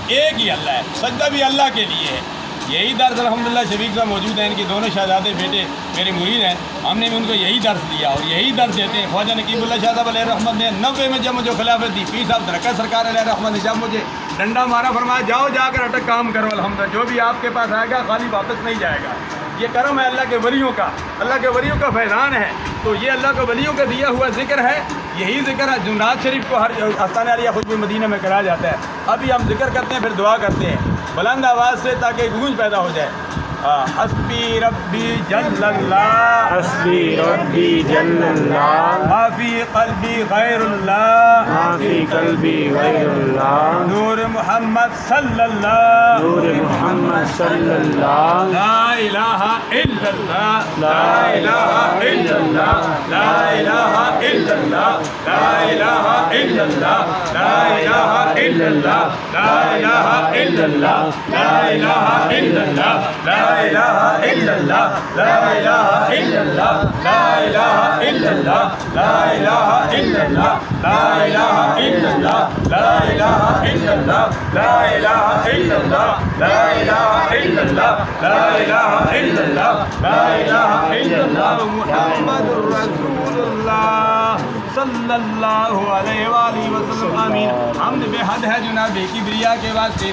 ایک ہی اللہ ہے، سجدہ بھی اللہ کے لیے ہے۔ یہی درس الحمدللہ شفیق صاحب موجود ہیں، ان کے دونوں شہزادے بیٹے میرے مرید ہیں، ہم نے بھی ان کو یہی درس دیا اور یہی درس دیتے ہیں۔ خواجہ نقیب اللہ شاہ صاحب علیہ رحمت نے 90 میں جب مجھے خلافت دی، پیر صاحب درکت سرکار علیہ رحمت نے جب مجھے ڈنڈا مارا، فرمایا جاؤ جا کر اٹک کام کرو، الحمدللہ جو بھی آپ کے پاس آئے گا خالی واپس نہیں جائے گا۔ یہ کرم ہے اللہ کے ولیوں کا، اللہ کے ولیوں کا فیضان ہے۔ تو یہ اللہ کے ولیوں کا دیا ہوا ذکر ہے، یہی ذکر ہے جمعرات شریف کو ہر آستانہ عالیہ خطبہ مدینہ میں کرایا جاتا ہے۔ ابھی ہم ذکر کرتے ہیں، پھر دعا کرتے ہیں بلند آواز سے تاکہ گونج پیدا ہو جائے۔ حسبی ربی جل اللہ، حسبی ربی جل اللہ، ما فی قلبی غیر اللہ، ما فی قلبی غیر اللہ، نور محمد صلی اللہ، نور محمد صلی اللہ، لا الہ الا اللہ، لا الہ الا اللہ، لا الہ الا اللہ، لا الہ الا اللہ، لا الہ الا اللہ، لا الہ الا اللہ، لا الہ الا اللہ، لا الہ الا اللہ، لا الہ الا اللہ، لا الہ الا اللہ، لا الہ الا اللہ، لا الہ الا اللہ، لا الہ الا اللہ، لا الہ الا اللہ، لا الہ الا اللہ، لا الہ الا اللہ، لا الہ الا اللہ، محمد رسول اللہ صلی اللہ علیہ وآلہ وسلم۔ آمین۔ حمد بے حد ہے جناب کبریا کے واسطے۔